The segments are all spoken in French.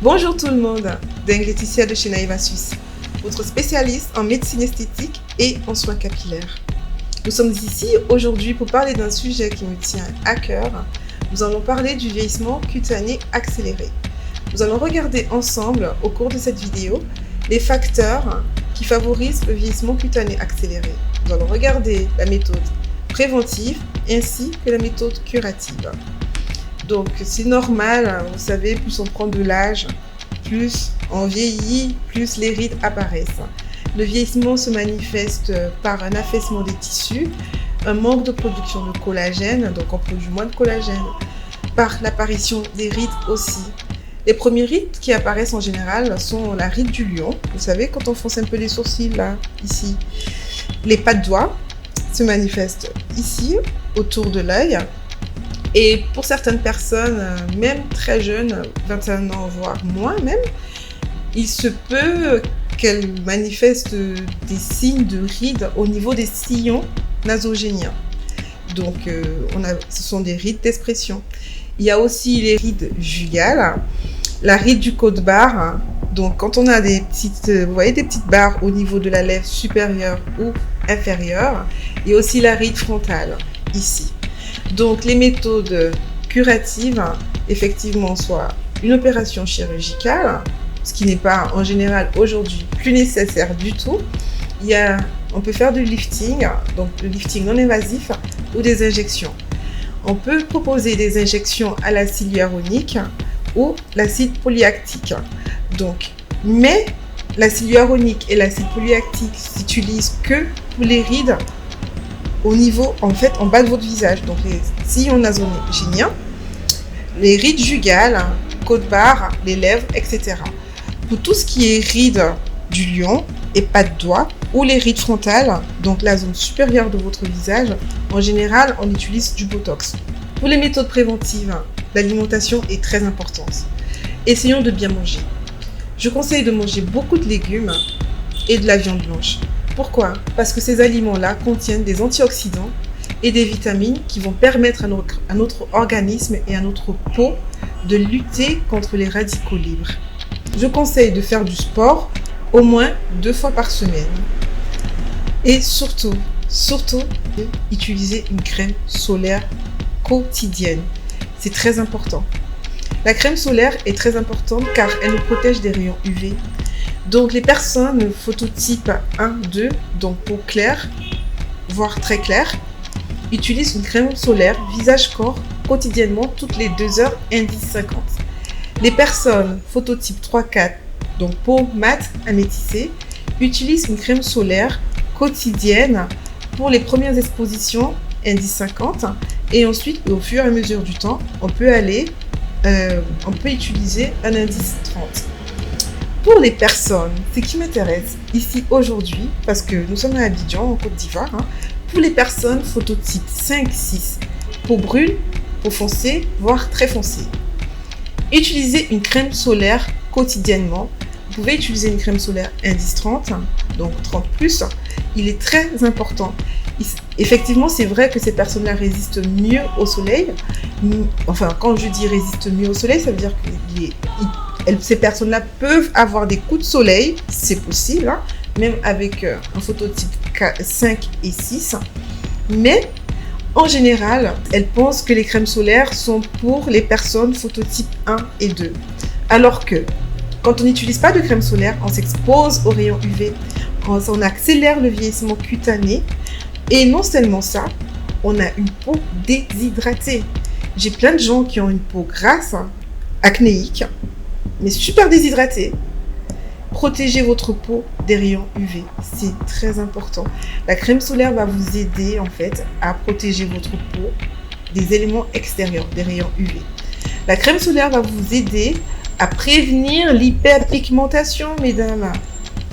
Bonjour tout le monde, Deng Laetitia de chez Naïva Suisse, votre spécialiste en médecine esthétique et en soins capillaires. Nous sommes ici aujourd'hui pour parler d'un sujet qui me tient à cœur. Nous allons parler du vieillissement cutané accéléré. Nous allons regarder ensemble, au cours de cette vidéo, les facteurs qui favorisent le vieillissement cutané accéléré. Nous allons regarder la méthode préventive ainsi que la méthode curative. Donc c'est normal, vous savez, plus on prend de l'âge, plus on vieillit, plus les rides apparaissent. Le vieillissement se manifeste par un affaissement des tissus, un manque de production de collagène, donc on produit moins de collagène, par l'apparition des rides aussi. Les premières rides qui apparaissent en général sont la ride du lion, vous savez, quand on fronce un peu les sourcils là, ici. Les pas de doigts se manifestent ici, autour de l'œil. Et pour certaines personnes, même très jeunes, 21 ans voire moins même, il se peut qu'elles manifestent des signes de rides au niveau des sillons nasogéniens. Donc ce sont des rides d'expression. Il y a aussi les rides jugales, la ride du côte-barre. Donc quand on a des petites, vous voyez, des petites barres au niveau de la lèvre supérieure ou inférieure, et aussi la ride frontale ici. Donc les méthodes curatives, effectivement, soit une opération chirurgicale, ce qui n'est pas en général aujourd'hui plus nécessaire du tout. On peut faire du lifting, donc le lifting non invasif, ou des injections. On peut proposer des injections à l'acide hyaluronique ou l'acide polyactique. Mais l'acide hyaluronique et l'acide polyactique s'utilisent que pour les rides au niveau, en bas de votre visage, donc les sillons nasogéniens, les rides jugales, côte-barre, les lèvres, etc. Pour tout ce qui est rides du lion et pas de doigts, ou les rides frontales, donc la zone supérieure de votre visage, en général, on utilise du botox. Pour les méthodes préventives, l'alimentation est très importante. Essayons de bien manger. Je conseille de manger beaucoup de légumes et de la viande blanche. Pourquoi? Parce que ces aliments-là contiennent des antioxydants et des vitamines qui vont permettre à notre organisme et à notre peau de lutter contre les radicaux libres. Je conseille de faire du sport au moins 2 fois par semaine. Et surtout, utiliser une crème solaire quotidienne. C'est très important. La crème solaire est très importante car elle nous protège des rayons UV. Donc les personnes phototype 1, 2, donc peau claire, voire très claire, utilisent une crème solaire visage-corps quotidiennement toutes les 2 heures, indice 50. Les personnes phototype 3, 4, donc peau mate amétissée, utilisent une crème solaire quotidienne pour les premières expositions, indice 50, et ensuite au fur et à mesure du temps, on peut utiliser un indice 30. Pour les personnes, ce qui m'intéresse ici aujourd'hui, parce que nous sommes à Abidjan, en Côte d'Ivoire, pour les personnes phototype 5, 6, peau brune, peau foncée, voire très foncée. Utilisez une crème solaire quotidiennement. Vous pouvez utiliser une crème solaire indice 30, donc 30+. Il est très important. Effectivement, c'est vrai que ces personnes-là résistent mieux au soleil. Enfin, quand je dis résistent mieux au soleil, ça veut dire que ces personnes-là peuvent avoir des coups de soleil, c'est possible, même avec un phototype 5 et 6. Mais en général, elles pensent que les crèmes solaires sont pour les personnes phototype 1 et 2. Alors que quand on n'utilise pas de crème solaire, on s'expose aux rayons UV, on accélère le vieillissement cutané. Et non seulement ça, on a une peau déshydratée. J'ai plein de gens qui ont une peau grasse, acnéique, mais super déshydratée. Protégez votre peau des rayons UV, c'est très important. La crème solaire va vous aider à protéger votre peau des éléments extérieurs, des rayons UV. La crème solaire va vous aider à prévenir l'hyperpigmentation, mesdames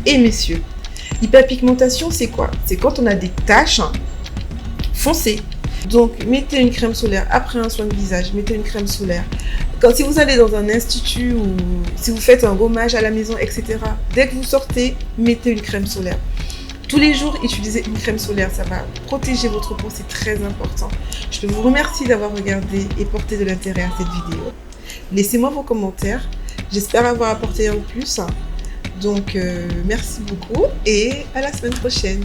et messieurs. L'hyperpigmentation, c'est quoi? C'est quand on a des taches foncées. Donc, mettez une crème solaire après un soin de visage, mettez une crème solaire. Si vous allez dans un institut ou si vous faites un gommage à la maison, etc., dès que vous sortez, mettez une crème solaire. Tous les jours, utilisez une crème solaire, ça va protéger votre peau, c'est très important. Je vous remercie d'avoir regardé et porté de l'intérêt à cette vidéo. Laissez-moi vos commentaires. J'espère avoir apporté un plus. Donc, merci beaucoup et à la semaine prochaine.